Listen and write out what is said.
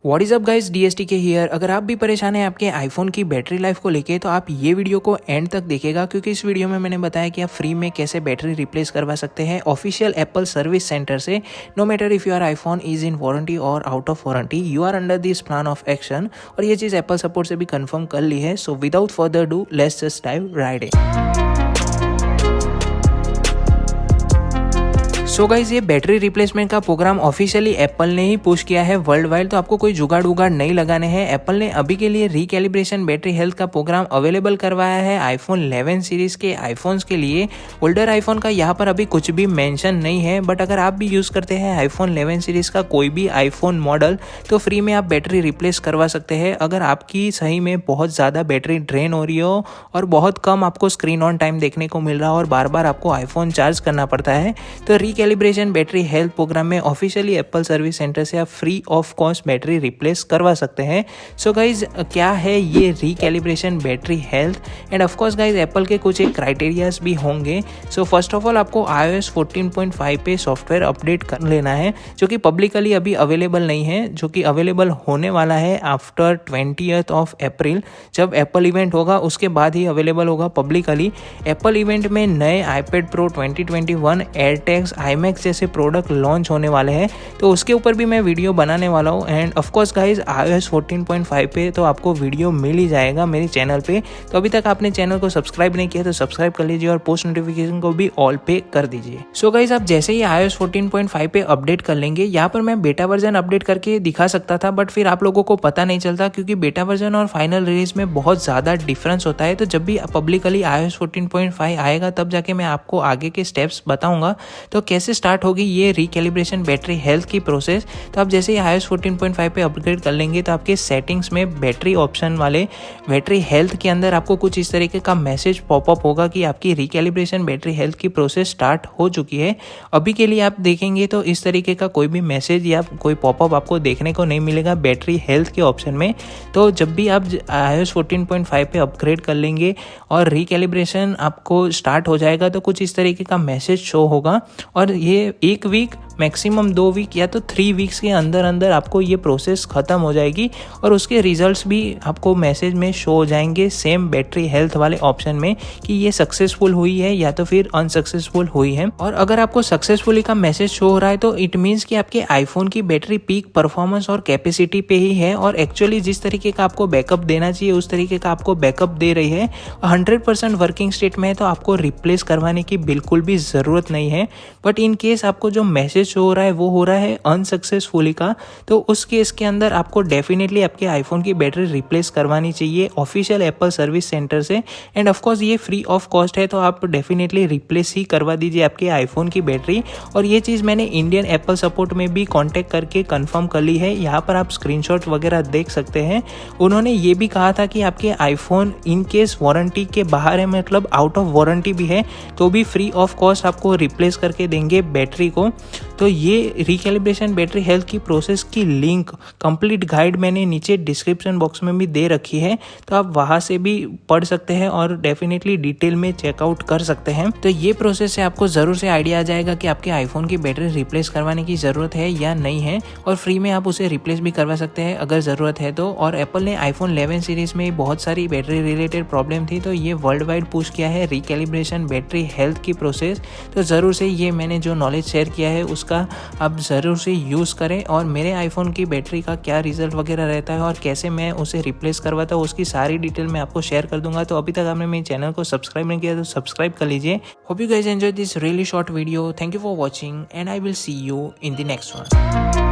What is up guys, DSTK here. अगर आप भी परेशान हैं आपके आईफोन की बैटरी लाइफ को लेके तो आप ये वीडियो को एंड तक देखिएगा, क्योंकि इस वीडियो में मैंने बताया कि आप फ्री में कैसे बैटरी रिप्लेस करवा सकते हैं ऑफिशियल एप्पल सर्विस सेंटर से। No matter if your iPhone is in warranty और out of warranty, you are under this plan of action. और ये चीज़ एप्पल सपोर्ट से भी कंफर्म कर ली है। So without further do let's just dive right in. So guys, ये battery replacement का programme officially Apple ने ही पुश किया है वर्ल्ड वाइड, तो आपको कोई जुगाड़ उगाड़ नहीं लगाने हैं। एप्पल ने अभी के लिए रिकैलिब्रेशन बैटरी हेल्थ का प्रोग्राम अवेलेबल करवाया है आईफोन 11 सीरीज के आईफोन्स के लिए। ओल्डर आईफोन का यहाँ पर अभी कुछ भी मेंशन नहीं है, बट अगर आप भी यूज़ करते हैं आईफोन 11 सीरीज का कोई भी आईफोन मॉडल तो फ्री में आप बैटरी रिप्लेस करवा सकते हैं। अगर आपकी सही में बहुत ज़्यादा बैटरी ड्रेन हो रही हो और बहुत कम आपको स्क्रीन ऑन टाइम देखने को मिल रहा हो और बार बार आपको आईफोन चार्ज करना पड़ता है, तो रिकैलिब्रेशन बैटरी हेल्थ प्रोग्राम में ऑफिशियली एप्पल सर्विस सेंटर से आप free of cost battery replace करवा सकते हैं। सो गाइज, क्या है ये recalibration battery health? End of course guys, Apple के कुछ एक क्राइटेरियाज भी होंगे। सो फर्स्ट ऑफ ऑल आपको iOS 14.5 पे सॉफ्टवेयर अपडेट कर लेना है, जो कि पब्लिकली अभी अवेलेबल नहीं है, जो कि अवेलेबल होने वाला है आफ्टर 20th ऑफ अप्रैल। जब एप्पल इवेंट होगा उसके बाद ही अवेलेबल होगा पब्लिकली। एप्पल इवेंट में नए iPad Pro 2021, AirTags, iMac जैसे प्रोडक्ट लॉन्च होने वाले हैं, तो उसके ऊपर भी मैं वीडियो बनाने वाला हूँ। End of course guys, iOS 14.5 पे तो आपको वीडियो मिल ही जाएगा मेरे चैनल पे। तो अभी तक आपने चैनल को सब्सक्राइब नहीं किया तो सब्सक्राइब कर लीजिए और पोस्ट नोटिफिकेशन को भी ऑल पे कर दीजिए। सो गाइज, आप जैसे ही iOS 14.5 पे अपडेट कर लेंगे, यहाँ पर मैं बेटा वर्जन अपडेट करके दिखा सकता था, बट फिर आप लोगों को पता नहीं चलता, क्योंकि बेटा वर्जन और फाइनल रिलीज में बहुत ज़्यादा डिफरेंस होता है। तो जब भी पब्लिकली iOS 14.5 आएगा तब जाके मैं आपको आगे के स्टेप्स बताऊंगा। तो कैसे स्टार्ट होगी ये रिकैलिब्रेशन बैटरी हेल्थ की प्रोसेस। तो आप जैसे ही iOS 14.5 पे अपग्रेड कर लेंगे तो आपके सेटिंग्स में बैटरी ऑप्शन वाले बैटरी हेल्थ के अंदर आपको कुछ इस तरीके का मैसेज पॉपअप होगा कि आपकी रिकैलिब्रेशन बैटरी हेल्थ की प्रोसेस स्टार्ट हो चुकी है। अभी के लिए आप देखेंगे तो इस तरीके का कोई भी मैसेज या कोई पॉपअप आपको देखने को नहीं मिलेगा बैटरी हेल्थ के ऑप्शन में। तो जब भी आप iOS 14.5 पे अपग्रेड कर लेंगे और रिकैलिब्रेशन आपको स्टार्ट हो जाएगा तो कुछ इस तरीके का मैसेज शो होगा, और ये 1 वीक मैक्सिमम 2 वीक या तो 3 वीक्स के अंदर अंदर आपको ये प्रोसेस ख़त्म हो जाएगी और उसके रिजल्ट्स भी आपको मैसेज में शो हो जाएंगे सेम बैटरी हेल्थ वाले ऑप्शन में कि ये सक्सेसफुल हुई है या तो फिर अनसक्सेसफुल हुई है। और अगर आपको सक्सेसफुली का मैसेज शो हो रहा है तो इट मीन्स कि आपके आईफोन की बैटरी पीक परफॉर्मेंस और कैपेसिटी पे ही है, और एक्चुअली जिस तरीके का आपको बैकअप देना चाहिए उस तरीके का आपको बैकअप दे रही है। 100% वर्किंग स्टेट में है तो आपको रिप्लेस करवाने की बिल्कुल भी ज़रूरत नहीं है। बट इन केस आपको जो मैसेज शो हो रहा है वो हो रहा है अनसक्सेसफुली का, तो उस केस के अंदर आपको डेफिनेटली आपके आईफोन की बैटरी रिप्लेस करवानी चाहिए ऑफिशियल एप्पल सर्विस सेंटर से। एंड ऑफ कोर्स ये फ्री ऑफ कॉस्ट है, तो आप डेफिनेटली रिप्लेस ही करवा दीजिए आपके आईफोन की बैटरी। और ये चीज़ मैंने इंडियन एप्पल सपोर्ट में भी कांटेक्ट करके कंफर्म कर ली है। यहाँ पर आप स्क्रीनशॉट वगैरह देख सकते हैं। उन्होंने ये भी कहा था कि आपके आईफोन इन केस वारंटी के बाहर है, मतलब आउट ऑफ वारंटी भी है, तो भी फ्री ऑफ कॉस्ट आपको रिप्लेस करके देंगे बैटरी को। तो ये रिकैलिब्रेशन बैटरी हेल्थ की प्रोसेस की लिंक कंप्लीट गाइड मैंने नीचे डिस्क्रिप्शन बॉक्स में भी दे रखी है, तो आप वहाँ से भी पढ़ सकते हैं और डेफिनेटली डिटेल में चेकआउट कर सकते हैं। तो ये प्रोसेस से आपको ज़रूर से आइडिया आ जाएगा कि आपके आईफोन की बैटरी रिप्लेस करवाने की ज़रूरत है या नहीं है, और फ्री में आप उसे रिप्लेस भी करवा सकते हैं अगर ज़रूरत है तो। और एप्पल ने आईफोन 11 सीरीज़ में बहुत सारी बैटरी रिलेटेड प्रॉब्लम थी, तो ये वर्ल्ड वाइड पुश किया है रिकैलिब्रेशन बैटरी हेल्थ की प्रोसेस। तो ज़रूर से ये मैंने जो नॉलेज शेयर किया है उसका आप ज़रूर से यूज़ करें, और मेरे आईफोन की बैटरी का क्या रिजल्ट वगैरह रहता है और कैसे मैं उसे रिप्लेस करवाता हूँ उसकी सारी डिटेल मैं आपको शेयर कर दूंगा। तो अभी तक आपने मेरे चैनल को सब्सक्राइब नहीं किया तो सब्सक्राइब कर लीजिए। Hope you guys enjoy this really short video. Thank you for watching and I will see you in the next one.